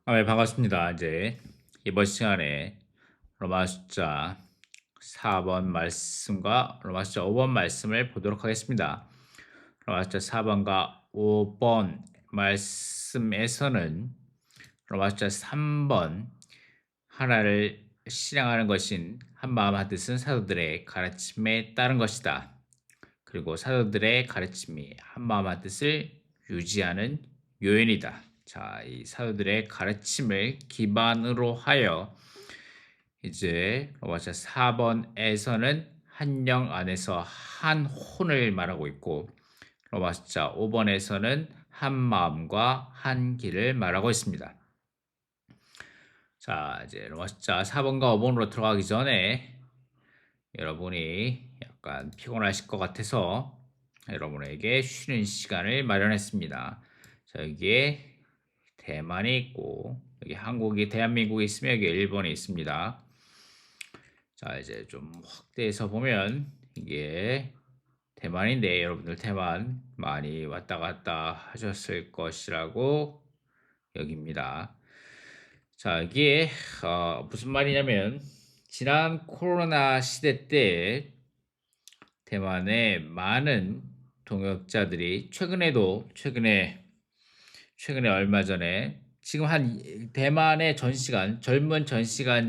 네, 반갑습니다. 이제 이번 시간에 로마 숫자 4번 말씀과 로마 숫자 5번 말씀을 보도록 하겠습니다. 로마 숫자 4번과 5번 말씀에서는 로마 숫자 3번 하나를 실행하는 것인 한마음 한뜻은 사도들의 가르침에 따른 것이다. 그리고 사도들의 가르침이 한마음 한뜻을 유지하는 요인이다. 자, 이 사도들의 가르침을 기반으로 하여 이제 로마서 4번에서는 한 영 안에서 한 혼을 말하고 있고 로마서 5번에서는 한 마음과 한 길을 말하고 있습니다. 자, 이제 로마서 4번과 5번으로 들어가기 전에 여러분이 약간 피곤하실 것 같아서 여러분에게 쉬는 시간을 마련했습니다. 자, 여기에 대만이 있고 여기 한국이 대한민국이 있으면 여기 일본이 있습니다. 자, 이제 좀 확대해서 보면 이게 대만인데 여러분들 대만 많이 왔다 갔다 하셨을 것이라고 여깁니다. 자, 이게 무슨 말이냐면 지난 코로나 시대 때 대만의 많은 동역자들이 최근에 얼마 전에 지금 한 대만의 젊은 전시간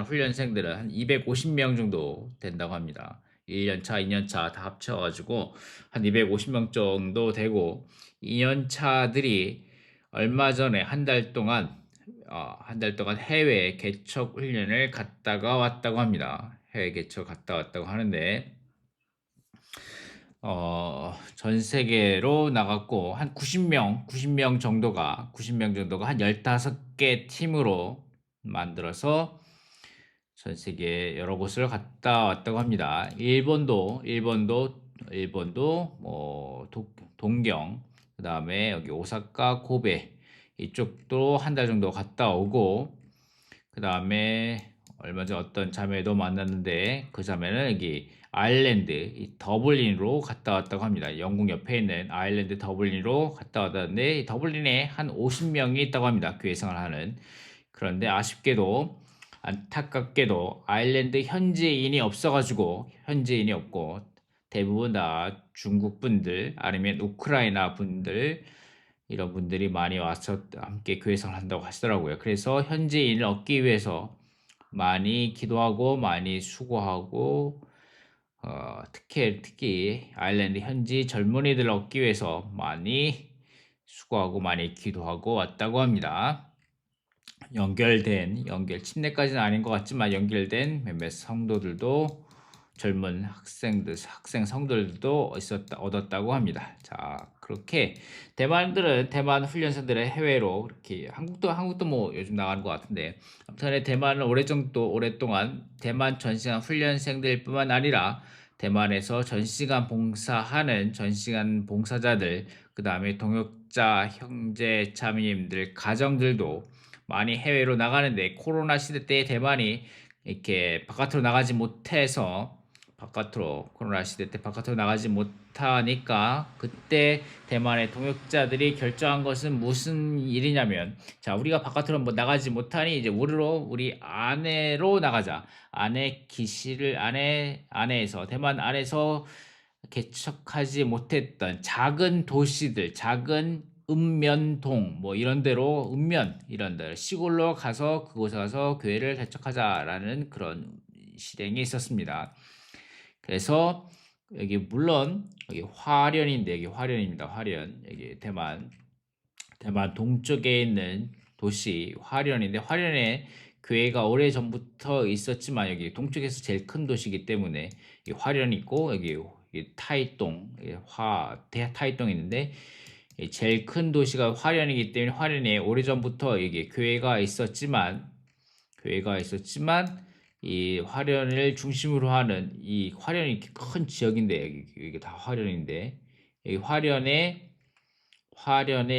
훈련생들은 한 250명 정도 된다고 합니다. 1년 차, 2년 차 다 합쳐가지고 한 250명 정도 되고 2년 차들이 얼마 전에 한 달 동안 해외 개척 훈련을 갔다가 왔다고 합니다. 해외 개척 갔다 왔다고 하는데 전 세계로 나갔고 한 90명 정도가 한 15개 팀으로 만들어서 전 세계 여러 곳을 갔다 왔다고 합니다. 일본도 뭐 동경, 그다음에 여기 오사카, 고베 이쪽도 한 달 정도 갔다 오고 그다음에 얼마 전 어떤 자매도 만났는데 그 자매는 여기 아일랜드 이 더블린으로 갔다 왔다고 합니다. 영국 옆에 있는 아일랜드 더블린으로 갔다 왔다는데 이 더블린에 한 50명이 있다고 합니다. 교회 생활하는. 그런데 아쉽게도 안타깝게도 아일랜드 현지인이 없고 대부분 다 중국 분들 아니면 우크라이나 분들 이런 분들이 많이 와서 함께 교회 생활 한다고 하시더라고요. 그래서 현지인을 얻기 위해서 많이 기도하고 많이 수고하고 특히 아일랜드 현지 젊은이들을 얻기 위해서 많이 수고하고 많이 기도하고 왔다고 합니다. 침례까지는 아닌 것 같지만 연결된 몇몇 성도들도 젊은 학생 성들도 얻었다고 합니다. 자, 그렇게 대만 훈련생들의 해외로 이렇게 한국도 뭐 요즘 나가는 것 같은데 아무튼 대만은 오랫동안 대만 전시관 훈련생들뿐만 아니라 대만에서 전시관 봉사자들 그 다음에 동역자 형제 자매님들 가정들도 많이 해외로 나가는데 코로나 시대 때 대만이 이렇게 바깥으로 나가지 못해서 코로나 시대 때 바깥으로 나가지 못하니까 그때 대만의 동역자들이 결정한 것은 무슨 일이냐면 자 우리가 바깥으로 뭐 나가지 못하니 이제 우리 안에로 나가자 안에에서 대만 안에서 개척하지 못했던 작은 도시들 작은 읍면동 뭐 이런 데 시골로 가서 그곳에 가서 교회를 개척하자라는 그런 실행이 있었습니다. 그래서 여기 물론 여기 화련인데 여기 화련입니다. 화련 여기 대만 동쪽에 있는 도시 화련인데 화련에 교회가 오래전부터 있었지만 여기 동쪽에서 제일 큰 도시이기 때문에 이 화련이 있고 여기 타이동 타이동이 있는데 제일 큰 도시가 화련이기 때문에 화련에 오래전부터 여기 교회가 있었지만 이 화련을 중심으로 하는 이 화련이 이렇게 큰 지역인데 여기 다 화련인데 이 화련에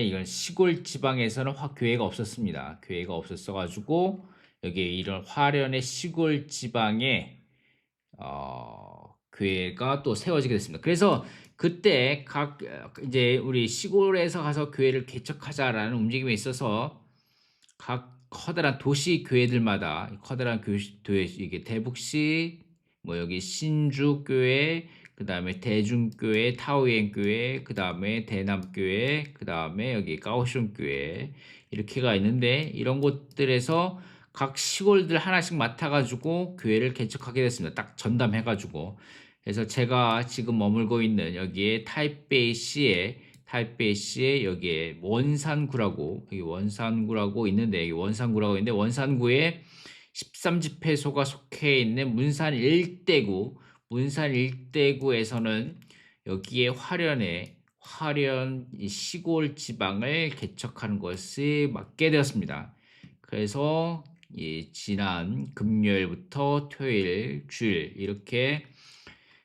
이런 시골 지방에서는 교회가 없었습니다. 교회가 없었어가지고 여기 이런 화련의 시골 지방에 교회가 또 세워지게 됐습니다. 그래서 그때 이제 우리 시골에서 가서 교회를 개척하자라는 움직임이 있어서 각 커다란 도시 교회들마다 커다란 교회 이게 대북시 뭐 여기 신주교회 그다음에 대중교회 타오엔 교회 그다음에 대남교회 그다음에 여기 까오슝교회 이렇게가 있는데 이런 곳들에서 각 시골들 하나씩 맡아 가지고 교회를 개척하게 됐습니다. 딱 전담해 가지고. 그래서 제가 지금 머물고 있는 여기에 타이베이시에 여기에 원산구라고 여기 원산구라고 있는데 여기 원산구라고 있는데 원산구에 13집회소가 속해 있는 문산 일대구에서는 여기에 화련 이 시골 지방을 개척하는 것을 맡게 되었습니다. 그래서 이 지난 금요일부터 토요일, 주일 이렇게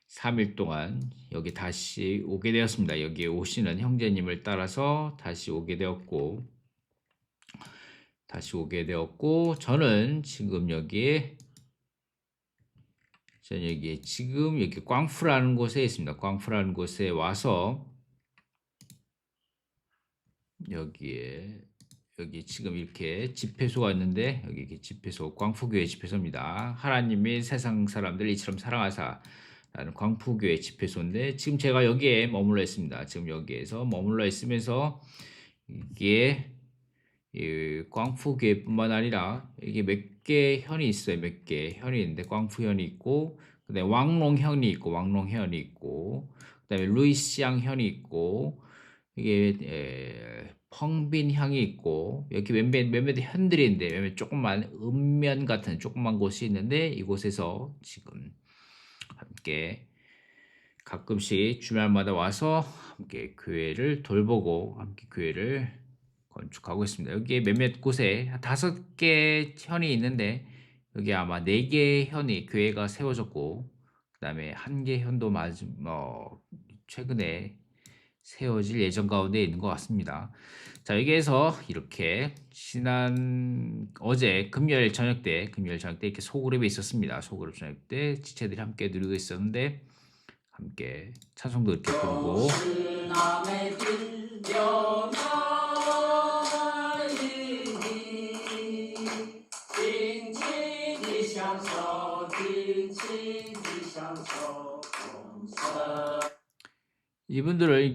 3일 동안 여기 다시 오게 되었습니다. 여기에 오시는 형제님을 따라서 다시 오게 되었고 저는 지금 지금 여기 꽝푸라는 곳에 있습니다. 꽝푸라는 곳에 와서 여기 지금 이렇게 집회소가 있는데 여기 이렇게 집회소 꽝푸교회 집회소입니다. 하나님이 세상 사람들을 이처럼 사랑하사 라는 광푸교회 집회소인데 지금 제가 여기에 머물러 있습니다. 지금 여기에서 머물러 있으면서 이게 이 광푸교회뿐만 아니라 이게 몇 개 현이 있어요. 몇 개 현이 있는데 광푸현이 있고 그다음에 왕롱현이 있고 그다음에 루이시앙 현이 있고 이게 펑빈 향이 있고 여기 몇몇 현들이 있는데 몇몇 조그만 읍면 같은 조그만 곳이 있는데 이곳에서 지금 함께 가끔씩 주말마다 와서 함께 교회를 돌보고 함께 교회를 건축하고 있습니다. 여기에 몇몇 곳에 5개 현이 있는데 여기 아마 4개 현이 교회가 세워졌고 그다음에 1개 현도 최근에 세워질 예정 가운데 있는 것 같습니다. 자, 여기에서 이렇게 어제 금요일 저녁 때 이렇게 소그룹이 있었습니다. 소그룹 저녁 때 지체들이 함께 누리고 있었는데 함께 찬송도 이렇게 부르고 이분들은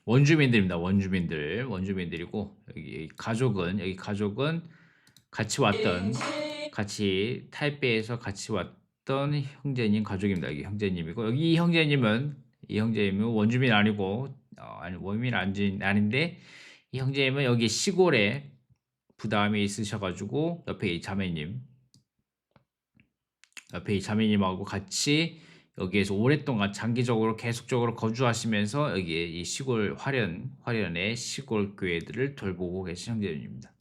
원주민들입니다. 원주민들이고 여기 가족은 같이 타이베이에서 같이 왔던 형제님 가족입니다. 여기 형제님이고 여기 이 형제님은 원주민 아니고 원주민 아닌데 이 형제님은 여기 시골에 부담이 있으셔가지고 옆에 이 자매님하고 같이 여기에서 오랫동안 장기적으로 계속적으로 거주하시면서 여기에 이 시골 화련의 시골 교회들을 돌보고 계신 형제님입니다.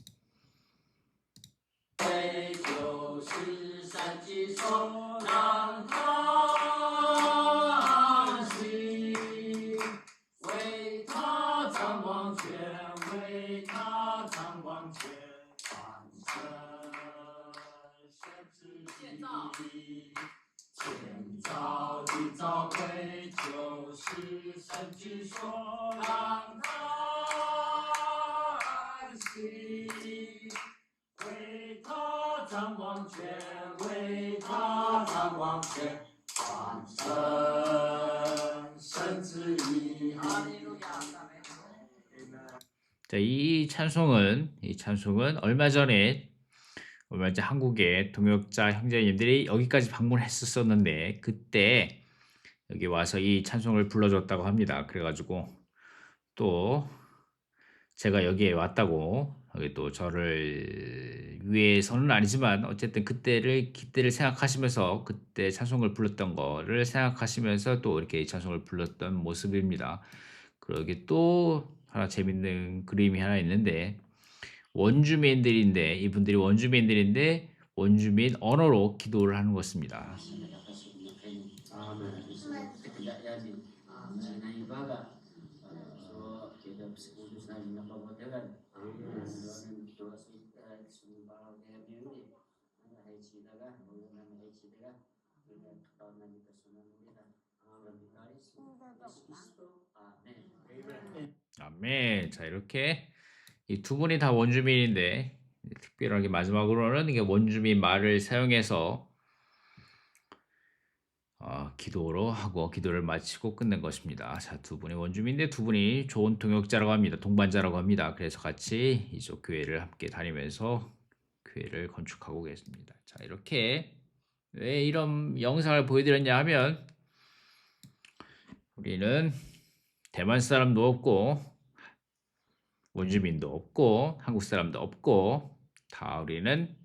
자, 이 찬송은 얼마 전에 한국의 동역자 형제님들이 여기까지 방문했었었는데 그때 여기 와서 이 찬송을 불러줬다고 합니다. 그래가지고 또 제가 여기에 왔다고 여기 또 저를 위해서는 아니지만 어쨌든 그때를 생각하시면서 그때 찬송을 불렀던 거를 생각하시면서 또 이렇게 찬송을 불렀던 모습입니다. 그러게 또 하나 재밌는 그림이 하나 있는데 이분들이 원주민들인데 원주민 언어로 기도를 하는 것입니다. 아멘. 자, 이렇게 이 두 분이 다 원주민인데 특별하게 마지막으로는 이게 원주민 말을 사용해서 기도로 하고 기도를 마치고 끝낸 것입니다. 자, 두 분이 원주민인데 두 분이 좋은 동역자라고 합니다. 동반자라고 합니다. 그래서 같이 이쪽 교회를 함께 다니면서 교회를 건축하고 계십니다. 자, 이렇게 왜 이런 영상을 보여드렸냐 하면 우리는 대만 사람도 없고 원주민도 없고 한국 사람도 없고 다 우리는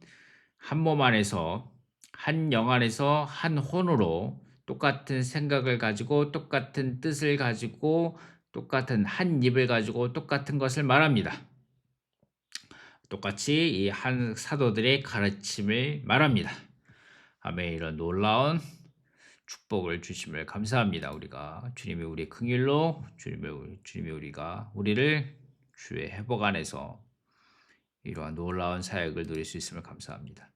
한 몸 안에서 한 영 안에서 한 혼으로 똑같은 생각을 가지고 똑같은 뜻을 가지고 똑같은 한 입을 가지고 똑같은 것을 말합니다. 똑같이 이 한 사도들의 가르침을 말합니다. 아멘. 이런 놀라운 축복을 주심을 감사합니다. 우리가 주님이 우리의 긍휼로 주님이 우리를 주의 회복 안에서 이러한 놀라운 사역을 누릴 수 있음을 감사합니다.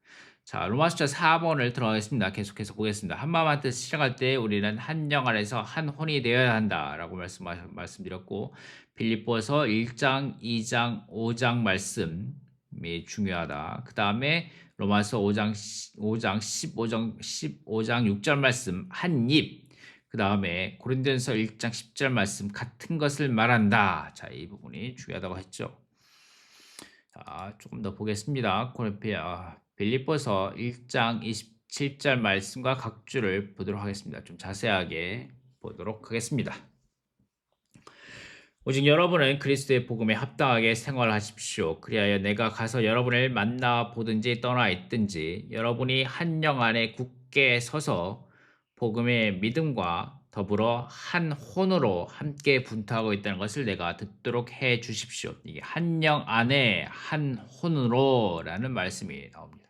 자, 로마서 4번을 들어가겠습니다. 계속해서 보겠습니다. 한 마음 한 뜻 시작할 때 우리는 한 영 안에서 한 혼이 되어야 한다라고 말씀드렸고 빌립보서 1장, 2장, 5장 말씀이 중요하다. 그 다음에 로마서 5장 15장 6절 말씀 한 입. 그 다음에 고린도전서 1장 10절 말씀 같은 것을 말한다. 자, 이 부분이 중요하다고 했죠. 자, 조금 더 보겠습니다. 빌립보서 1장 27절 말씀과 각 줄을 보도록 하겠습니다. 좀 자세하게 보도록 하겠습니다. 오직 여러분은 그리스도의 복음에 합당하게 생활하십시오. 그리하여 내가 가서 여러분을 만나 보든지 떠나 있든지 여러분이 한 영 안에 굳게 서서 복음의 믿음과 더불어 한 혼으로 함께 분투하고 있다는 것을 내가 듣도록 해 주십시오. 이게 한 영 안에 한 혼으로라는 말씀이 나옵니다.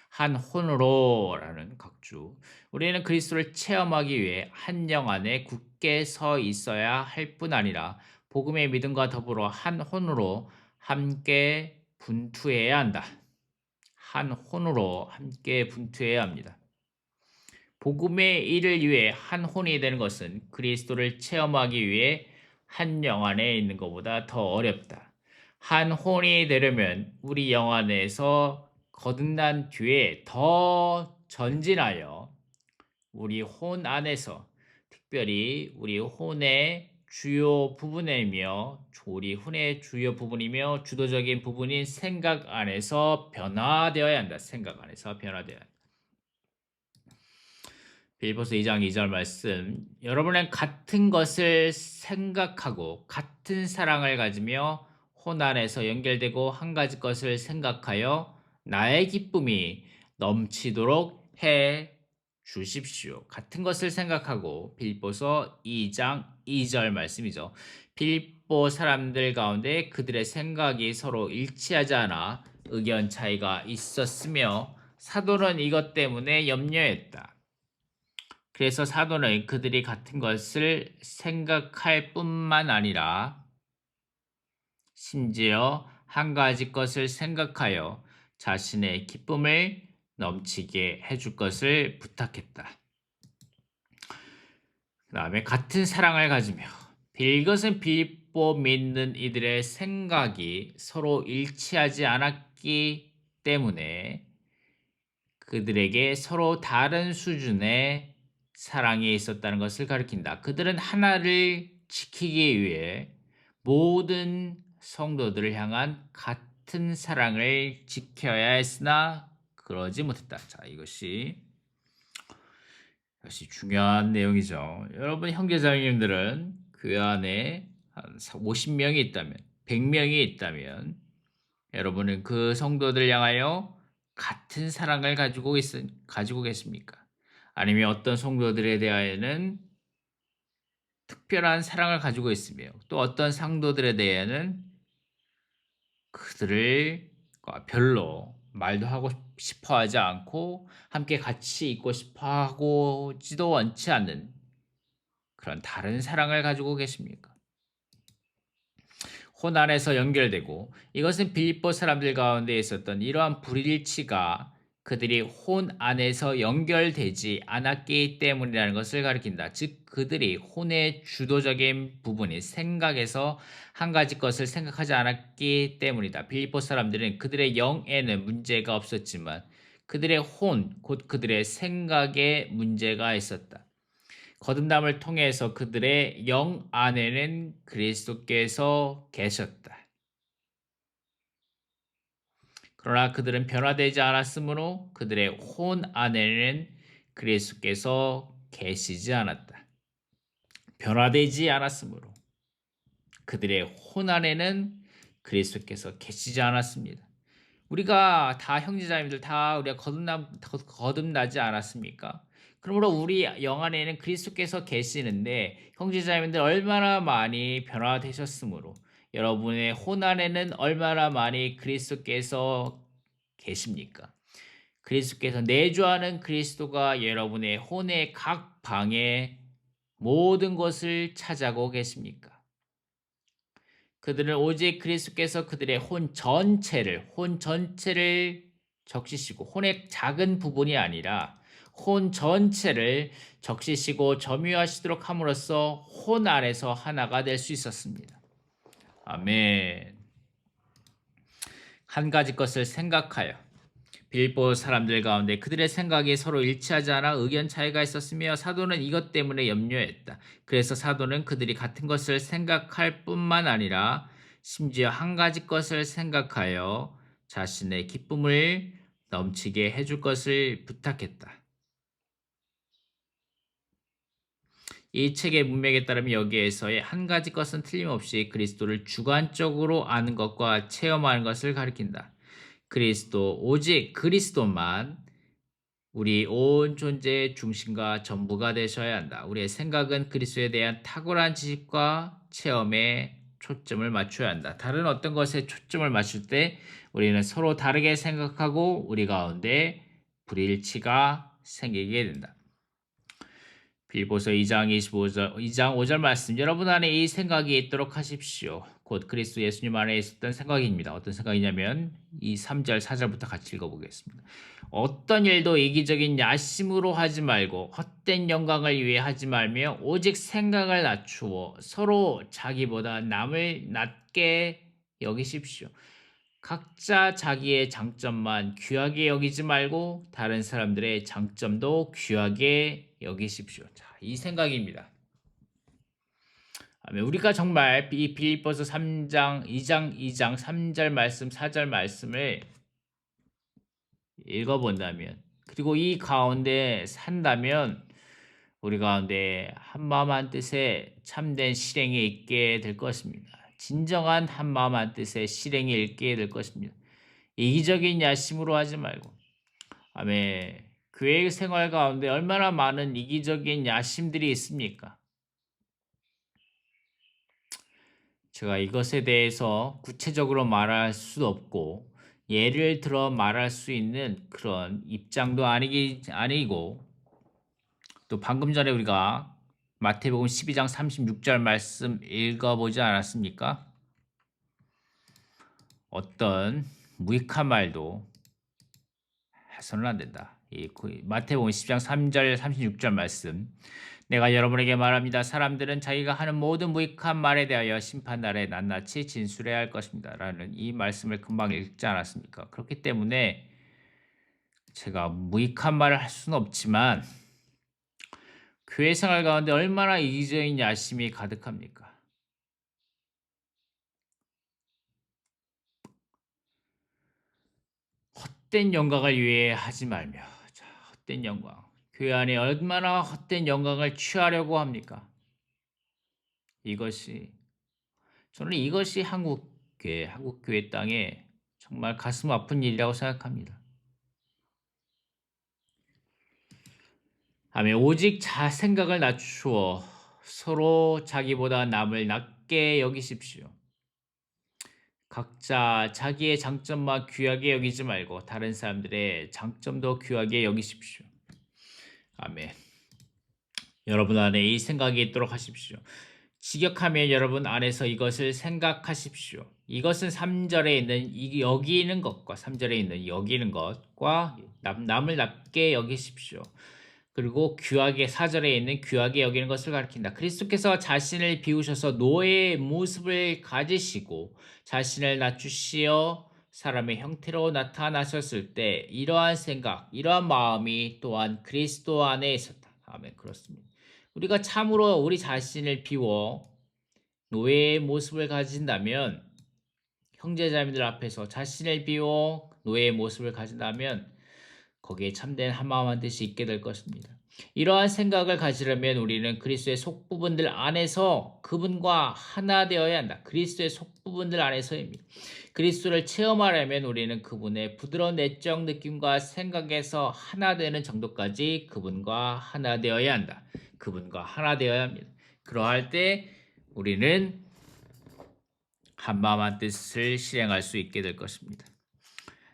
한 혼으로라는 각주. 우리는 그리스도를 체험하기 위해 한 영 안에 굳게 서 있어야 할 뿐 아니라 복음의 믿음과 더불어 한 혼으로 함께 분투해야 한다. 한 혼으로 함께 분투해야 합니다. 복음의 일을 위해 한 혼이 되는 것은 그리스도를 체험하기 위해 한 영 안에 있는 것보다 더 어렵다. 한 혼이 되려면 우리 영 안에서 거듭난 뒤에 더 전진하여 우리 혼 안에서 특별히 우리 혼의 주요 부분이며 우리 혼의 주요 부분이며 주도적인 부분인 생각 안에서 변화되어야 한다. 생각 안에서 변화되어야 한다. 빌립보서 2장 2절 말씀. 여러분은 같은 것을 생각하고 같은 사랑을 가지며 혼 안에서 연결되고 한 가지 것을 생각하여 나의 기쁨이 넘치도록 해 주십시오. 같은 것을 생각하고 빌립보서 2장 2절 말씀이죠. 빌립보 사람들 가운데 그들의 생각이 서로 일치하지 않아 의견 차이가 있었으며 사도는 이것 때문에 염려했다. 그래서 사도는 그들이 같은 것을 생각할 뿐만 아니라 심지어 한 가지 것을 생각하여 자신의 기쁨을 넘치게 해줄 것을 부탁했다. 그 다음에 같은 사랑을 가지며 이것은 빌립보 믿는 이들의 생각이 서로 일치하지 않았기 때문에 그들에게 서로 다른 수준의 사랑이 있었다는 것을 가리킨다. 그들은 하나를 지키기 위해 모든 성도들을 향한 같은 사랑을 지켜야 했으나 그러지 못했다. 자, 이것이 중요한 내용이죠. 여러분 형제자매님들은 그 안에 한 50명이 있다면 100명이 있다면 여러분은 그 성도들 향하여 같은 사랑을 가지고 계십니까? 아니면 어떤 성도들에 대하여는 특별한 사랑을 가지고 있으며 또 어떤 성도들에 대해는 그들을 별로 말도 하고 싶어 하지 않고 함께 같이 있고 싶어 하고지도 않지 않는 그런 다른 사랑을 가지고 계십니까? 혼 안에서 연결되고 이것은 빌립보 사람들 가운데 있었던 이러한 불일치가 그들이 혼 안에서 연결되지 않았기 때문이라는 것을 가리킨다. 즉 그들이 혼의 주도적인 부분이 생각에서 한 가지 것을 생각하지 않았기 때문이다. 빌립보 사람들은 그들의 영에는 문제가 없었지만 그들의 혼, 곧 그들의 생각에 문제가 있었다. 거듭남을 통해서 그들의 영 안에는 그리스도께서 계셨다. 그러나 그들은 변화되지 않았으므로 그들의 혼 안에는 그리스도께서 계시지 않았다. 변화되지 않았으므로 그들의 혼 안에는 그리스도께서 계시지 않았습니다. 우리가 다 형제자매들 다 우리가 거듭나지 않았습니까? 그러므로 우리 영 안에는 그리스도께서 계시는데 형제자매들 얼마나 많이 변화되셨으므로 여러분의 혼 안에는 얼마나 많이 그리스도께서 계십니까? 그리스도께서 내주하는 그리스도가 여러분의 혼의 각 방에 모든 것을 차지하고 계십니까? 그들은 오직 그리스도께서 그들의 혼 전체를 적시시고 혼의 작은 부분이 아니라 혼 전체를 적시시고 점유하시도록 함으로써 혼 안에서 하나가 될 수 있었습니다. 아멘. 한 가지 것을 생각하여 빌립보 사람들 가운데 그들의 생각이 서로 일치하지 않아 의견 차이가 있었으며 사도는 이것 때문에 염려했다. 그래서 사도는 그들이 같은 것을 생각할 뿐만 아니라 심지어 한 가지 것을 생각하여 자신의 기쁨을 넘치게 해줄 것을 부탁했다. 이 책의 문맥에 따르면 여기에서의 한 가지 것은 틀림없이 그리스도를 주관적으로 아는 것과 체험하는 것을 가리킨다. 오직 그리스도만 우리 온 존재의 중심과 전부가 되셔야 한다. 우리의 생각은 그리스도에 대한 탁월한 지식과 체험에 초점을 맞춰야 한다. 다른 어떤 것에 초점을 맞출 때 우리는 서로 다르게 생각하고 우리 가운데 불일치가 생기게 된다. 빌보서 2장 5절 말씀. 여러분 안에 이 생각이 있도록 하십시오. 곧 그리스도 예수님 안에 있었던 생각입니다. 어떤 생각이냐면 이 3절 4절부터 같이 읽어보겠습니다. 어떤 일도 이기적인 야심으로 하지 말고 헛된 영광을 위해 하지 말며 오직 생각을 낮추어 서로 자기보다 남을 낮게 여기십시오. 각자 자기의 장점만 귀하게 여기지 말고 다른 사람들의 장점도 귀하게 여기십시오. 자, 이 생각입니다. 우리가 정말 이 빌립보서 3장, 2장 3절 말씀, 4절 말씀을 읽어본다면 그리고 이 가운데 산다면 우리 가운데 한마음 한뜻에 참된 실행이 있게 될 것입니다. 진정한 한마음 한뜻에 실행이 있게 될 것입니다. 이기적인 야심으로 하지 말고 아멘. 교회 생활 가운데 얼마나 많은 이기적인 야심들이 있습니까? 제가 이것에 대해서 구체적으로 말할 수 없고 예를 들어 말할 수 있는 그런 입장도 아니고 또 방금 전에 우리가 마태복음 12장 36절 말씀 읽어보지 않았습니까? 어떤 무익한 말도 해서는 안 된다. 이 마태복음 10장 3절 36절 말씀. 내가 여러분에게 말합니다. 사람들은 자기가 하는 모든 무익한 말에 대하여 심판날에 낱낱이 진술해야 할 것입니다. 라는 이 말씀을 금방 읽지 않았습니까? 그렇기 때문에 제가 무익한 말을 할 수는 없지만 교회 생활 가운데 얼마나 이기적인 야심이 가득합니까? 헛된 영광을 위해 하지 말며 자, 헛된 영광. 교회 안에 얼마나 헛된 영광을 취하려고 합니까? 저는 이것이 한국교회 땅에 정말 가슴 아픈 일이라고 생각합니다. 아멘. 오직 생각을 낮추어 서로 자기보다 남을 낮게 여기십시오. 각자 자기의 장점만 귀하게 여기지 말고 다른 사람들의 장점도 귀하게 여기십시오. 아멘. 여러분 안에 이 생각이 있도록 하십시오. 직역하면 여러분 안에서 이것을 생각하십시오. 이것은 3절에 있는 여기는 것과 3절에 있는 여기는 것과 남을 낮게 여기십시오. 그리고 귀하게 4절에 있는 귀하게 여기는 것을 가리킨다. 그리스도께서 자신을 비우셔서 노예의 모습을 가지시고 자신을 낮추시어 사람의 형태로 나타나셨을 때 이러한 생각, 이러한 마음이 또한 그리스도 안에 있었다. 아멘. 그렇습니다. 우리가 참으로 우리 자신을 비워 노예의 모습을 가진다면, 형제자매들 앞에서 자신을 비워 노예의 모습을 가진다면 거기에 참된 한마음한 뜻이 있게 될 것입니다. 이러한 생각을 가지려면 우리는 그리스도의 속부분들 안에서 그분과 하나 되어야 한다. 그리스도의 속부분들 안에서입니다. 그리스도를 체험하려면 우리는 그분의 부드러운 내적 느낌과 생각에서 하나 되는 정도까지 그분과 하나 되어야 한다. 그분과 하나 되어야 합니다. 그러할 때 우리는 한마음 한 뜻을 실행할 수 있게 될 것입니다.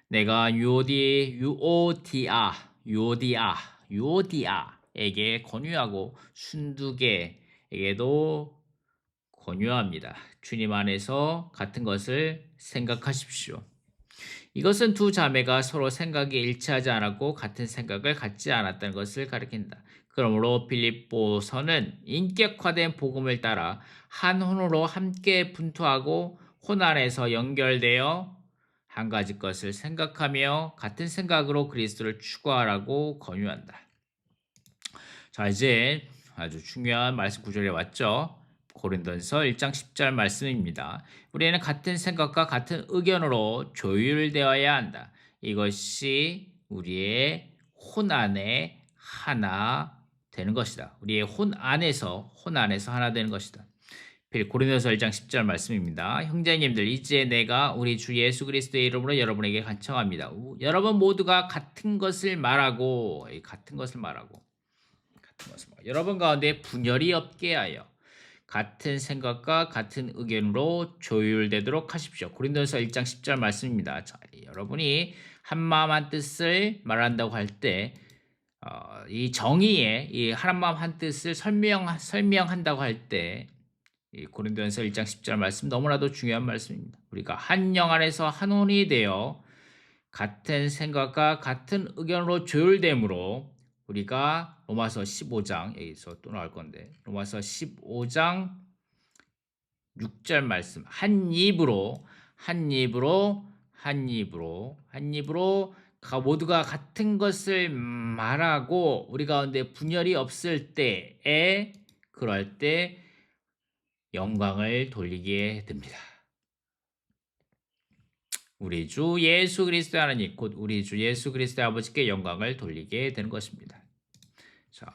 내가 유오디아에게 권유하고 순두계에게도 권유합니다. 주님 안에서 같은 것을 생각하십시오. 이것은 두 자매가 서로 생각이 일치하지 않았고 같은 생각을 갖지 않았다는 것을 가리킨다. 그러므로 빌립보서는 인격화된 복음을 따라 한 혼으로 함께 분투하고 혼 안에서 연결되어 한 가지 것을 생각하며 같은 생각으로 그리스도를 추구하라고 권유한다. 자, 이제 아주 중요한 말씀 구절에 왔죠. 고린도전서 1장 10절 말씀입니다. 우리는 같은 생각과 같은 의견으로 조율되어야 한다. 이것이 우리의 혼 안에 하나 되는 것이다. 우리의 혼 안에서 하나 되는 것이다. 고린도서 1장 10절 말씀입니다. 형제님들, 이제 내가 우리 주 예수 그리스도의 이름으로 여러분에게 간청합니다. 여러분 모두가 같은 것을 말하고 여러분 가운데 분열이 없게 하여 같은 생각과 같은 의견으로 조율되도록 하십시오. 고린도서 1장 10절 말씀입니다. 자, 여러분이 한마음 한뜻을 말한다고 할 때 이 정의에 이 한마음 한뜻을 설명한다고 할 때 고린도전서 1장 10절 말씀 너무나도 중요한 말씀입니다. 우리가 한 영 안에서 한 혼이 되어 같은 생각과 같은 의견으로 조율됨으로 우리가 로마서 15장 여기서 또 나올 건데 로마서 15장 6절 말씀 한 입으로 모두가 같은 것을 말하고 우리 가운데 분열이 없을 때에 그럴 때 영광을 돌리게 됩니다. 우리 주 예수 그리스도의 하나님 곧 우리 주 예수 그리스도의 아버지께 영광을 돌리게 되는 것입니다. 자,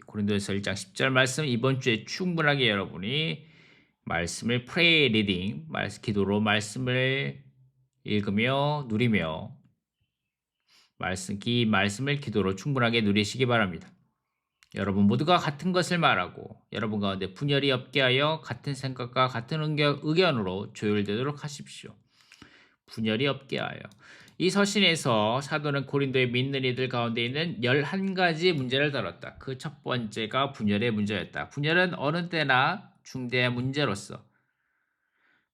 고린도전서 1장 10절 말씀 이번 주에 충분하게 여러분이 말씀을 프레이 리딩, 기도로 말씀을 읽으며 누리며 말씀을 기도로 충분하게 누리시기 바랍니다. 여러분 모두가 같은 것을 말하고 여러분 가운데 분열이 없게 하여 같은 생각과 같은 의견으로 조율되도록 하십시오. 분열이 없게 하여. 이 서신에서 사도는 고린도의 믿는 이들 가운데 있는 11가지 문제를 다뤘다. 그 첫 번째가 분열의 문제였다. 분열은 어느 때나 중대한 문제로서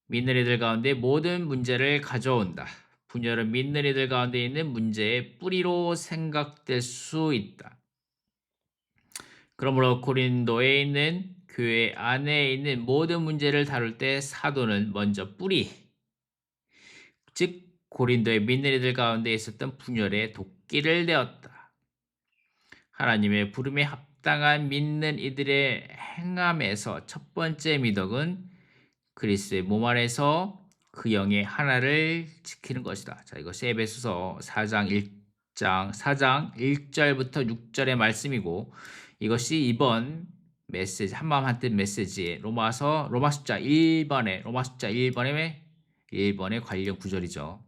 믿는 이들 가운데 모든 문제를 가져온다. 분열은 믿는 이들 가운데 있는 문제의 뿌리로 생각될 수 있다. 그러므로 고린도에 있는 교회 안에 있는 모든 문제를 다룰 때 사도는 먼저 뿌리, 즉 고린도의 믿는 이들 가운데 있었던 분열의 도끼를 내었다. 하나님의 부름에 합당한 믿는 이들의 행함에서 첫 번째 미덕은 그리스도의 몸 안에서 그 영의 하나를 지키는 것이다. 자, 이것이 에베소서 4장 1절부터 6절의 말씀이고 이것이 이번 메시지 한마음 한뜻 메시지의 로마 숫자 1번의 관련 구절이죠.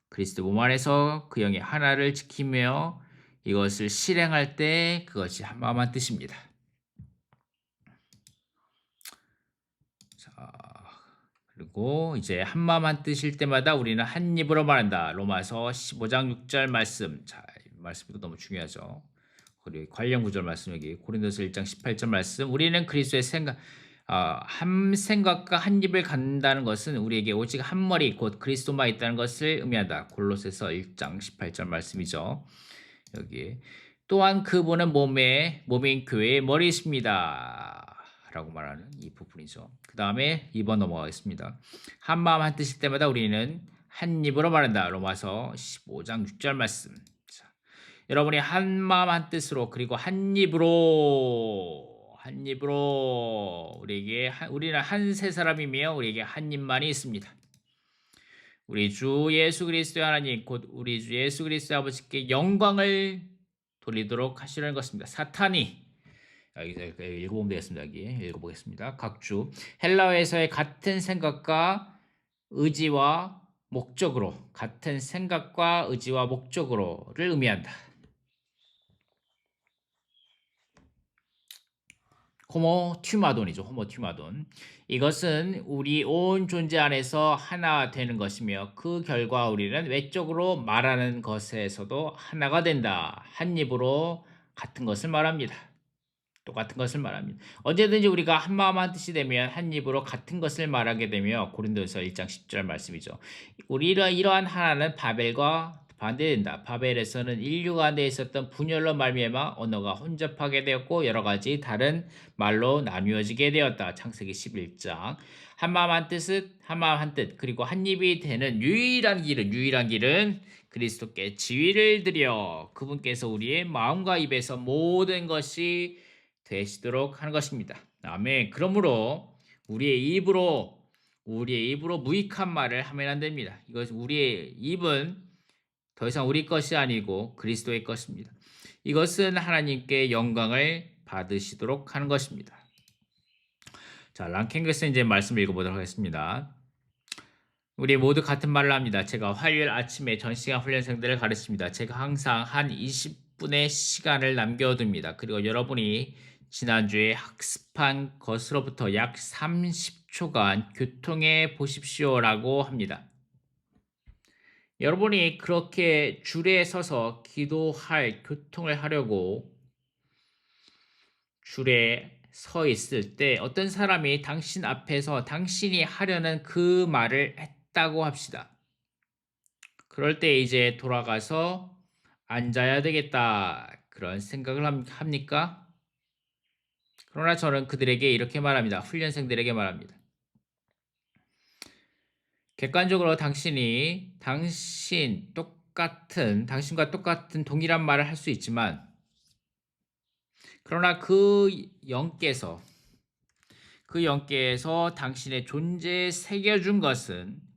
그리스도 몸 안에서 그 영의 하나를 지키며 이것을 실행할 때 그것이 한마음 한 뜻입니다. 자, 그리고 이제 한마음 한 뜻일 때마다 우리는 한 입으로 말한다. 로마서 15장 6절 말씀. 자, 이 말씀도 너무 중요하죠. 그리고 관련 구절 말씀 여기 고린도서 1장 18절 말씀. 우리는 그리스도의 한 생각과 한 입을 갖는다는 것은 우리에게 오직 한 머리 곧 그리스도만 있다는 것을 의미한다. 골로새서 1장 18절 말씀이죠. 여기 또한 그분은 몸인 교회의 머리이십니다. 라고 말하는 이 부분이죠. 그 다음에 2번 넘어가겠습니다. 한 마음 한 뜻일 때마다 우리는 한 입으로 말한다. 로마서 15장 6절 말씀. 자, 여러분이 한 마음 한 뜻으로 그리고 한 입으로 우리는 한 세 사람이며 우리에게 한 입만이 있습니다. 우리 주 예수 그리스도의 하나님 곧 우리 주 예수 그리스도의 아버지께 영광을 돌리도록 하시려는 것입니다. 사탄이 여기서 읽어보면 되겠습니다. 여기 읽어보겠습니다. 각주 헬라어에서의 같은 생각과 의지와 목적으로 같은 생각과 의지와 목적으로를 의미한다. 호모튜마돈이죠. 호모튜마돈. 이것은 우리 온 존재 안에서 하나 되는 것이며 그 결과 우리는 외적으로 말하는 것에서도 하나가 된다. 한 입으로 같은 것을 말합니다. 똑같은 것을 말합니다. 언제든지 우리가 한 마음 한 뜻이 되면 한 입으로 같은 것을 말하게 되며 고린도서 1장 10절 말씀이죠. 이러한 하나는 바벨과 반대된다. 바벨에서는 인류 가운데 있었던 분열로 말미암아 언어가 혼잡하게 되었고 여러 가지 다른 말로 나뉘어지게 되었다. 창세기 11장. 한 마음 한 뜻 그리고 한 입이 되는 유일한 길은 그리스도께 지위를 드려 그분께서 우리의 마음과 입에서 모든 것이 되시도록 하는 것입니다. 아멘. 그러므로 우리의 입으로 무익한 말을 하면 안 됩니다. 우리의 입은 더 이상 우리 것이 아니고 그리스도의 것입니다. 이것은 하나님께 영광을 받으시도록 하는 것입니다. 자, 랑켄게스 이제 말씀을 읽어보도록 하겠습니다. 우리 모두 같은 말을 합니다. 제가 화요일 아침에 전시간 훈련생들을 가르칩니다. 제가 항상 한 20분의 시간을 남겨둡니다. 그리고 여러분이 지난주에 학습한 것으로부터 약 30초간 교통해 보십시오라고 합니다. 여러분이 그렇게 줄에 서서 교통을 하려고 줄에 서 있을 때 어떤 사람이 당신 앞에서 당신이 하려는 그 말을 했다고 합시다. 그럴 때 이제 돌아가서 앉아야 되겠다 그런 생각을 합니까? 그러나 저는 그들에게 이렇게 말합니다. 훈련생들에게 말합니다. 객관적으로 당신과 똑같은 동일한 말을 할 수 있지만 그러나 영께서 당신의 존재에 새겨준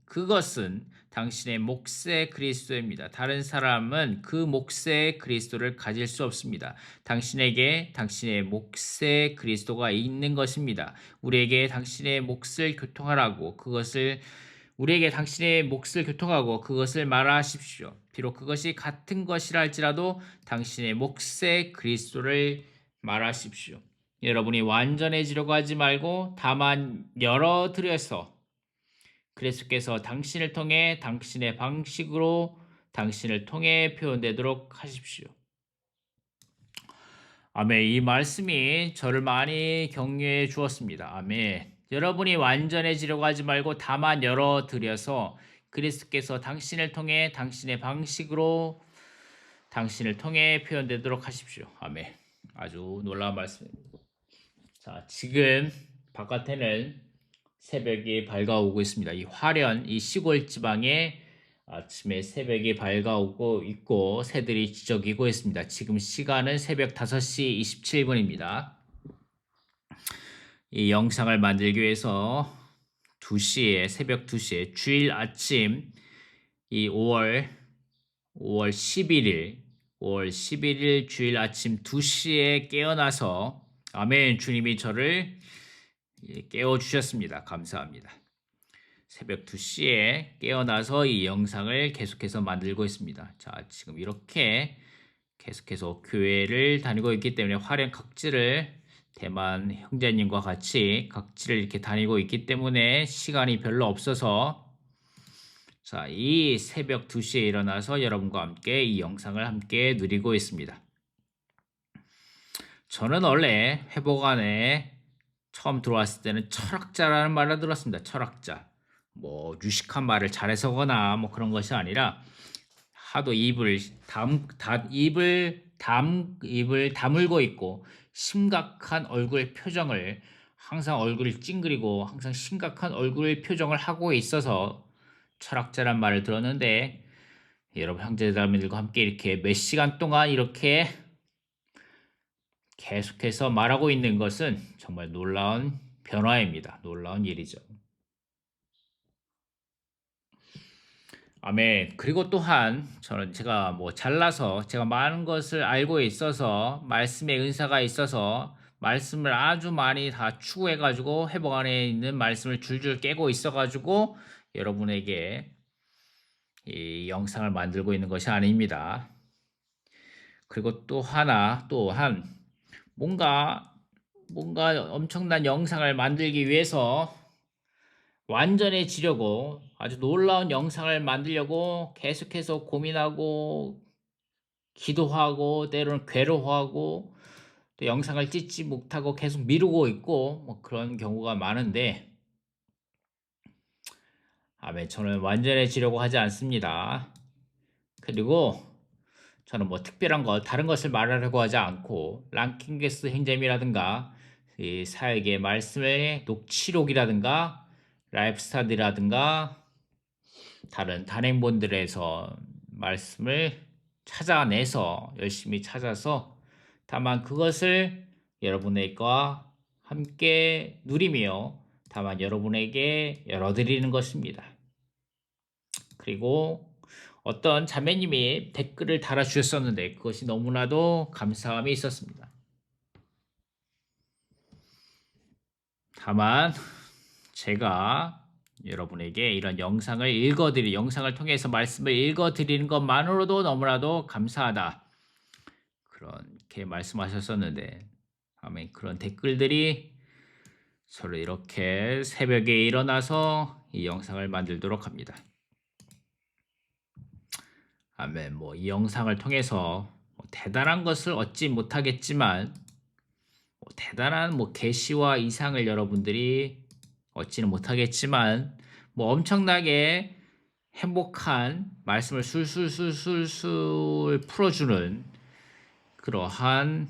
그것은 당신의 몫의 그리스도입니다. 다른 사람은 그 몫의 그리스도를 가질 수 없습니다. 당신에게 당신의 몫의 그리스도가 있는 것입니다. 우리에게 당신의 몫을 교통하고 그것을 말하십시오. 비록 그것이 같은 것이라 할지라도 당신의 몫의 그리스도를 말하십시오. 여러분이 완전해지려고 하지 말고 다만 열어드려서 그리스도께서 당신을 통해 당신의 방식으로 당신을 통해 표현되도록 하십시오. 아멘. 이 말씀이 저를 많이 격려해 주었습니다. 아멘. 여러분이 완전해지려고 하지 말고 다만 열어드려서 그리스도께서 당신을 통해 당신의 방식으로 당신을 통해 표현되도록 하십시오. 아멘. 아주 놀라운 말씀입니다. 자, 지금 바깥에는 새벽이 밝아오고 있습니다. 이 화련, 이 시골 지방에 아침에 새벽이 밝아오고 있고 새들이 지저귀고 있습니다. 지금 시간은 새벽 5시 27분입니다. 이 영상을 만들기 위해서 새벽 2시에 주일 아침 이 5월 11일 주일 아침 2시에 깨어나서 아멘 주님이 저를 깨워주셨습니다. 감사합니다. 새벽 2시에 깨어나서 이 영상을 계속해서 만들고 있습니다. 자, 지금 이렇게 계속해서 교회를 다니고 있기 때문에 화련 각지를 대만 형제님과 같이 각지를 이렇게 다니고 있기 때문에 시간이 별로 없어서 자, 이 새벽 2시에 일어나서 여러분과 함께 이 영상을 함께 누리고 있습니다. 저는 원래 회복 안에 처음 들어왔을 때는 철학자라는 말을 들었습니다. 철학자. 뭐 유식한 말을 잘해서거나 뭐 그런 것이 아니라 하도 입을 다물고 있고 심각한 얼굴 표정을 항상 얼굴을 찡그리고 항상 심각한 얼굴 표정을 하고 있어서 철학자란 말을 들었는데 여러분 형제자매들과 함께 이렇게 몇 시간 동안 이렇게 계속해서 말하고 있는 것은 정말 놀라운 변화입니다. 놀라운 일이죠. 아멘. 그리고 또한 저는 제가 뭐 잘나서 제가 많은 것을 알고 있어서 말씀의 은사가 있어서 말씀을 아주 많이 다 추구해 가지고 회복 안에 있는 말씀을 줄줄 깨고 있어 가지고 여러분에게 이 영상을 만들고 있는 것이 아닙니다. 그리고 또한 뭔가 엄청난 영상을 만들기 위해서 완전해지려고 아주 놀라운 영상을 만들려고 계속해서 고민하고 기도하고 때로는 괴로워하고 또 영상을 찍지 못하고 계속 미루고 있고 뭐 그런 경우가 많은데 아멘. 저는 완전해지려고 하지 않습니다. 그리고 저는 뭐 특별한 것 다른 것을 말하려고 하지 않고 랑킹게스 행점이라든가 이 사역의 말씀의 녹취록이라든가 라이프스타일이라든가 다른 단행본들에서 말씀을 찾아내서 열심히 찾아서 다만 그것을 여러분과 함께 누리며 다만 여러분에게 열어드리는 것입니다. 그리고 어떤 자매님이 댓글을 달아주셨었는데 그것이 너무나도 감사함이 있었습니다. 다만 제가 여러분에게 이런 영상을 통해서 말씀을 읽어드리는 것만으로도 너무나도 감사하다. 그렇게 말씀하셨었는데, 아멘. 그런 댓글들이 서로 이렇게 새벽에 일어나서 이 영상을 만들도록 합니다. 아멘. 뭐 이 영상을 통해서 뭐 대단한 것을 얻지 못하겠지만, 대단한 계시와 이상을 여러분들이 얻지는 못하겠지만 뭐 엄청나게 행복한 말씀을 술술술술술 풀어주는 그러한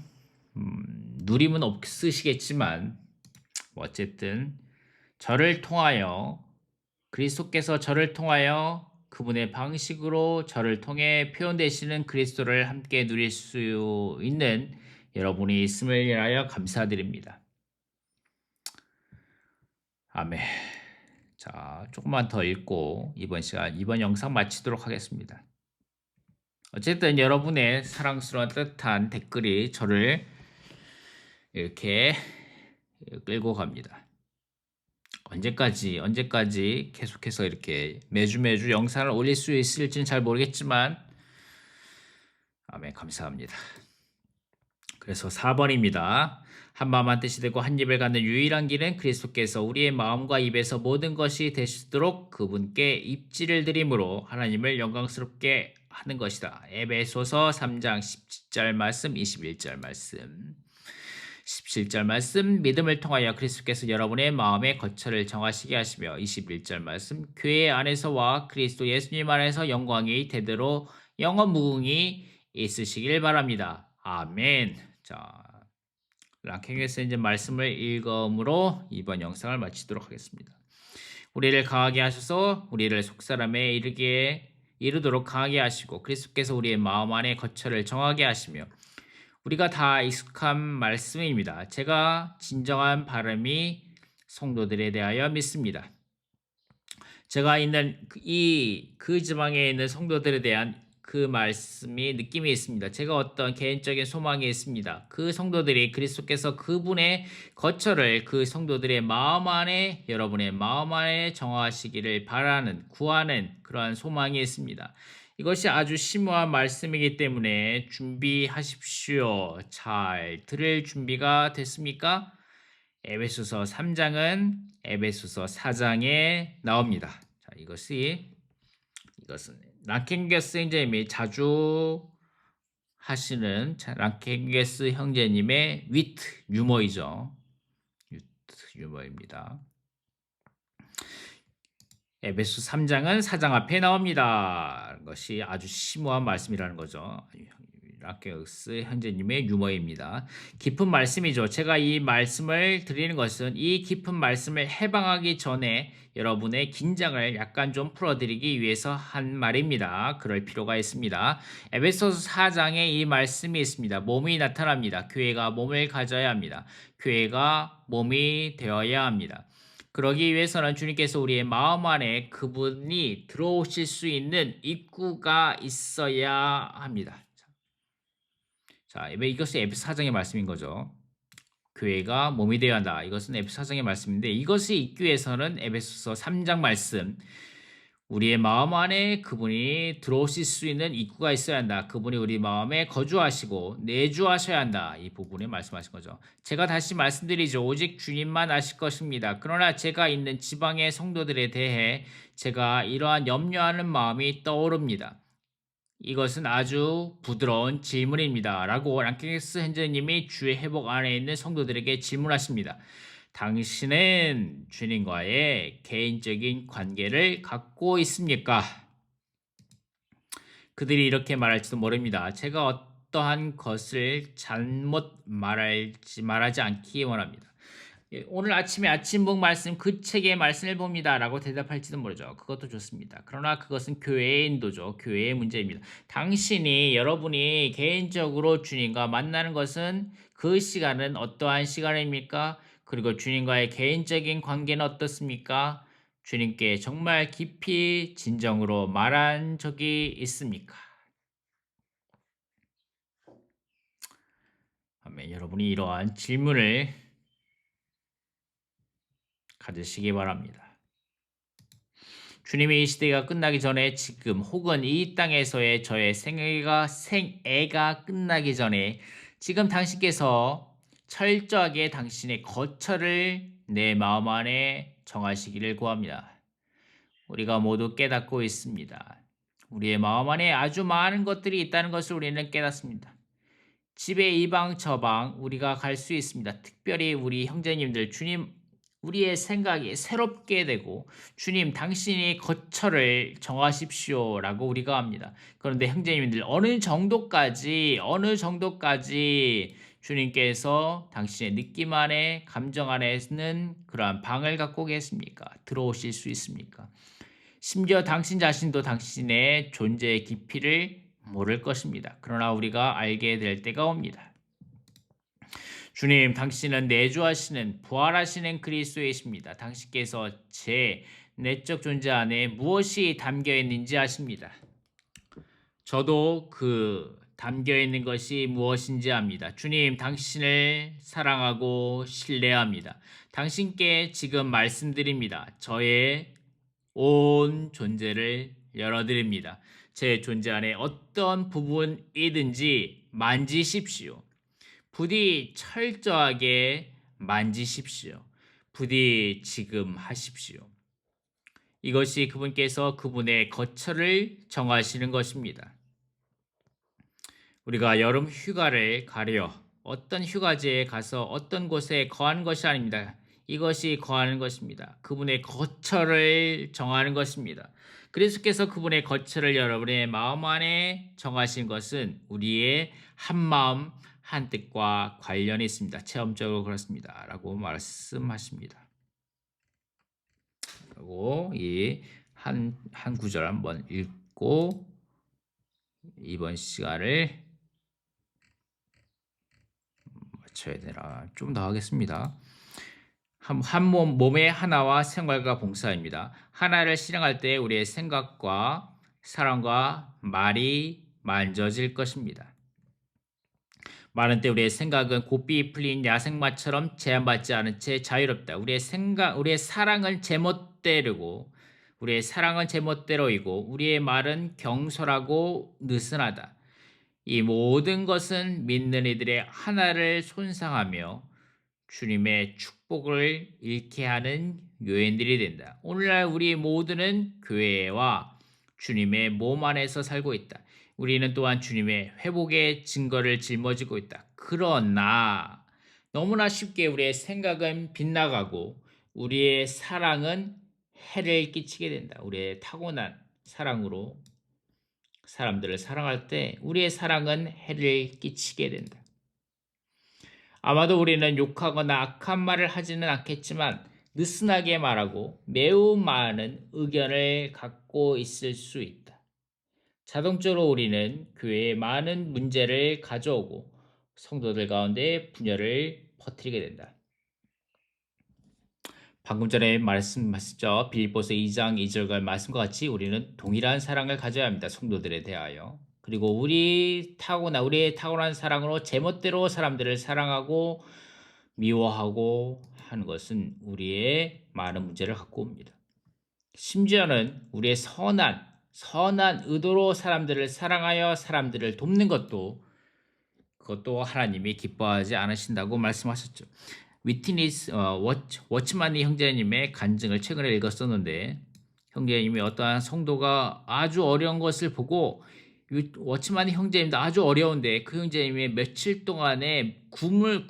누림은 없으시겠지만 어쨌든 저를 통하여 그리스도께서 저를 통하여 그분의 방식으로 저를 통해 표현되시는 그리스도를 함께 누릴 수 있는 여러분이 있음을 위하여 감사드립니다. 아멘. 자, 조금만 더 읽고 이번 영상 마치도록 하겠습니다. 어쨌든 여러분의 사랑스러운 뜻한 댓글이 저를 이렇게 끌고 갑니다. 언제까지 계속해서 이렇게 매주 영상을 올릴 수 있을지는 잘 모르겠지만 아멘 감사합니다. 그래서 4번입니다. 한마음 한뜻이 되고 한 입을 갖는 유일한 길은 그리스도께서 우리의 마음과 입에서 모든 것이 되시도록 그분께 입지를 드림으로 하나님을 영광스럽게 하는 것이다. 에베소서 3장 17절 말씀 21절 말씀 17절 말씀 믿음을 통하여 그리스도께서 여러분의 마음의 거처를 정하시게 하시며 21절 말씀 교회 안에서와 그리스도 예수님 안에서 영광이 대대로 영원 무궁히 있으시길 바랍니다. 아멘. 자, 랑킹에서 이제 말씀을 읽음으로 이번 영상을 마치도록 하겠습니다. 우리를 강하게 하셔서 우리를 속사람에 이르도록 강하게 하시고 그리스도께서 우리의 마음 안에 거처를 정하게 하시며 우리가 다 익숙한 말씀입니다. 제가 진정한 발음이 성도들에 대하여 믿습니다. 제가 있는 그 지방에 있는 성도들에 대한 그 말씀이 느낌이 있습니다. 제가 어떤 개인적인 소망이 있습니다. 그 성도들이 그리스도께서 그분의 거처를 그 성도들의 마음 안에 여러분의 마음 안에 정하시기를 바라는 구하는 그러한 소망이 있습니다. 이것이 아주 심오한 말씀이기 때문에 준비하십시오. 잘 들을 준비가 됐습니까? 에베소서 3장은 에베소서 4장에 나옵니다. 자, 이것은 랑켄게스 형제님이 자주 하시는 랑켄게스 형제님의 위트 유머이죠. 유머입니다. 에베소 3장은 4장 앞에 나옵니다. 것이 아주 심오한 말씀이라는 거죠. 라케우스 현재님의 유머입니다. 깊은 말씀이죠. 제가 이 말씀을 드리는 것은 이 깊은 말씀을 해방하기 전에 여러분의 긴장을 약간 좀 풀어드리기 위해서 한 말입니다. 그럴 필요가 있습니다. 에베소서 4장에 이 말씀이 있습니다. 몸이 나타납니다. 교회가 몸을 가져야 합니다. 교회가 몸이 되어야 합니다. 그러기 위해서는 주님께서 우리의 마음 안에 그분이 들어오실 수 있는 입구가 있어야 합니다. 자, 이것이 에베소 4장의 말씀인 거죠. 교회가 몸이 되어야 한다. 이것은 에베소 4장의 말씀인데 이것을 잊기 위해서는 에베소서 3장 말씀 우리의 마음 안에 그분이 들어오실 수 있는 입구가 있어야 한다. 그분이 우리 마음에 거주하시고 내주하셔야 한다. 이 부분에 말씀하신 거죠. 제가 다시 말씀드리죠. 오직 주님만 아실 것입니다. 그러나 제가 있는 지방의 성도들에 대해 제가 이러한 염려하는 마음이 떠오릅니다. 이것은 아주 부드러운 질문입니다. 라고 랑케스 현재님이 주의 회복 안에 있는 성도들에게 질문하십니다. 당신은 주님과의 개인적인 관계를 갖고 있습니까? 그들이 이렇게 말할지도 모릅니다. 제가 어떠한 것을 잘못 말하지 않기 원합니다. 오늘 아침에 아침복 말씀 그 책의 말씀을 봅니다 라고 대답할지도 모르죠. 그것도 좋습니다. 그러나 그것은 교회의 인도죠. 교회의 문제입니다. 여러분이 개인적으로 주님과 만나는 것은 그 시간은 어떠한 시간입니까? 그리고 주님과의 개인적인 관계는 어떻습니까? 주님께 정말 깊이 진정으로 말한 적이 있습니까? 아멘. 여러분이 이러한 질문을 가지시기 바랍니다. 주님의 이 시대가 끝나기 전에 지금 혹은 이 땅에서의 저의 생애가 끝나기 전에 지금 당신께서 철저하게 당신의 거처를 내 마음 안에 정하시기를 구합니다. 우리가 모두 깨닫고 있습니다. 우리의 마음 안에 아주 많은 것들이 있다는 것을 우리는 깨닫습니다. 집에 이방 저방 우리가 갈 수 있습니다. 특별히 우리 형제님들 주님 우리의 생각이 새롭게 되고 주님 당신이 거처를 정하십시오라고 우리가 합니다. 그런데 형제님들 어느 정도까지 주님께서 당신의 느낌 안에 감정 안에는 그러한 방을 갖고 계십니까? 들어오실 수 있습니까? 심지어 당신 자신도 당신의 존재의 깊이를 모를 것입니다. 그러나 우리가 알게 될 때가 옵니다. 주님, 당신은 내주하시는 부활하시는 그리스도이십니다. 당신께서 제 내적 존재 안에 무엇이 담겨 있는지 아십니다. 저도 그 담겨 있는 것이 무엇인지 압니다. 주님, 당신을 사랑하고 신뢰합니다. 당신께 지금 말씀드립니다. 저의 온 존재를 열어드립니다. 제 존재 안에 어떤 부분이든지 만지십시오. 부디 철저하게 만지십시오. 부디 지금 하십시오. 이것이 그분께서 그분의 거처를 정하시는 것입니다. 우리가 여름 휴가를 가려 어떤 휴가지에 가서 어떤 곳에 거하는 것이 아닙니다. 이것이 거하는 것입니다. 그분의 거처를 정하는 것입니다. 그리스도께서 그분의 거처를 여러분의 마음 안에 정하신 것은 우리의 한 마음 한 뜻과 관련이 있습니다. 체험적으로 그렇습니다. 라고 말씀하십니다. 그리고 이 한 구절 한번 읽고 이번 시간을 마쳐야 되나 좀 더 하겠습니다. 한 몸의 하나와 생활과 봉사입니다. 하나를 실행할 때 우리의 생각과 사랑과 말이 만져질 것입니다. 많은 때 우리의 생각은 고삐 풀린 야생마처럼 제한받지 않은 채 자유롭다. 우리의 사랑은 제멋대로고 우리의 사랑은 제멋대로이고 우리의 말은 경솔하고 느슨하다. 이 모든 것은 믿는 이들의 하나를 손상하며 주님의 축복을 잃게 하는 요인들이 된다. 오늘날 우리 모두는 교회와 주님의 몸 안에서 살고 있다. 우리는 또한 주님의 회복의 증거를 짊어지고 있다. 그러나 너무나 쉽게 우리의 생각은 빗나가고 우리의 사랑은 해를 끼치게 된다. 우리의 타고난 사랑으로 사람들을 사랑할 때 우리의 사랑은 해를 끼치게 된다. 아마도 우리는 욕하거나 악한 말을 하지는 않겠지만 느슨하게 말하고 매우 많은 의견을 갖고 있을 수 있다. 자동적으로 우리는 교회에 많은 문제를 가져오고 성도들 가운데 분열을 퍼뜨리게 된다. 방금 전에 말씀하셨죠. 빌립보서 2장 2절과 말씀과 같이 우리는 동일한 사랑을 가져야 합니다. 성도들에 대하여. 그리고 우리의 타고난 사랑으로 제멋대로 사람들을 사랑하고 미워하고 하는 것은 우리의 많은 문제를 갖고 옵니다. 심지어는 우리의 선한 의도로 사람들을 사랑하여 사람들을 돕는 그것도 하나님이 기뻐하지 않으신다고 말씀하셨죠. 워치마니 형제님의 간증을 최근에 읽었었는데 형제님이 어떠한 성도가 아주 어려운 것을 보고 워치마니 형제님도 아주 어려운데 그 형제님이 며칠 동안에 굶을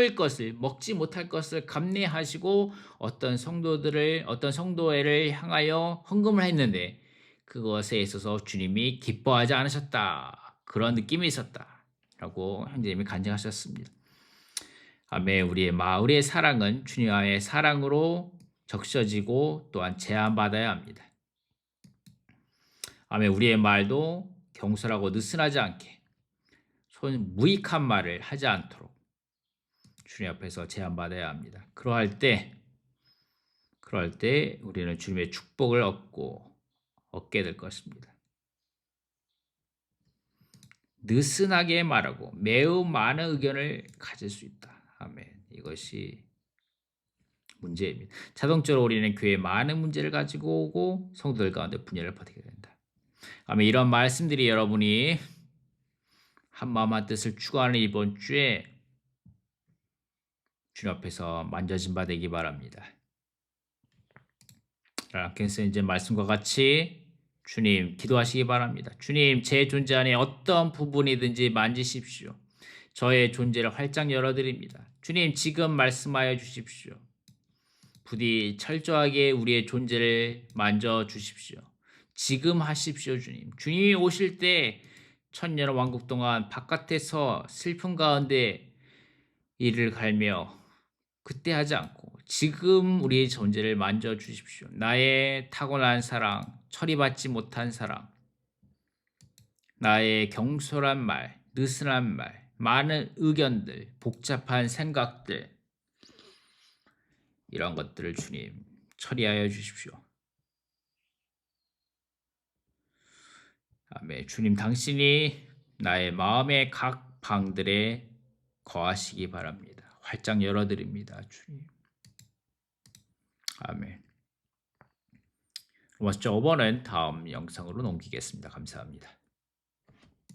것을 먹지 못할 것을 감내하시고 어떤 성도회를 향하여 헌금을 했는데 그것에 있어서 주님이 기뻐하지 않으셨다. 그런 느낌이 있었다라고 형제님이 간증하셨습니다. 아멘. 우리의 사랑은 주님의 사랑으로 적셔지고 또한 제한받아야 합니다. 아멘. 우리의 말도 경솔하고 느슨하지 않게 무익한 말을 하지 않도록 주님 앞에서 제한받아야 합니다. 그럴 때 우리는 주님의 축복을 얻게 될 것입니다. 느슨하게 말하고 매우 많은 의견을 가질 수 있다. 아멘. 이것이 문제입니다. 자동적으로 우리는 교회에 많은 문제를 가지고 오고 성도들 가운데 분열을 퍼뜨리게 된다. 아멘. 이런 말씀들이 여러분이 한마음 한뜻을 추구하는 이번 주에 주님 앞에서 만져진 바 되기 바랍니다. 그래서 이제 말씀과 같이 주님 기도하시기 바랍니다. 주님 제 존재 안에 어떤 부분이든지 만지십시오. 저의 존재를 활짝 열어드립니다. 주님 지금 말씀하여 주십시오. 부디 철저하게 우리의 존재를 만져주십시오. 지금 하십시오 주님. 주님이 오실 때 천년 왕국 동안 바깥에서 슬픔 가운데 이를 갈며 그때 하지 않고 지금 우리의 존재를 만져주십시오. 나의 타고난 사랑, 처리받지 못한 사랑, 나의 경솔한 말, 느슨한 말, 많은 의견들, 복잡한 생각들 이런 것들을 주님 처리하여 주십시오. 아멘. 주님 당신이 나의 마음의 각 방들에 거하시기 바랍니다. 활짝 열어드립니다. 주님. 아멘. 로마서 5번은 다음 영상으로 넘기겠습니다. 감사합니다.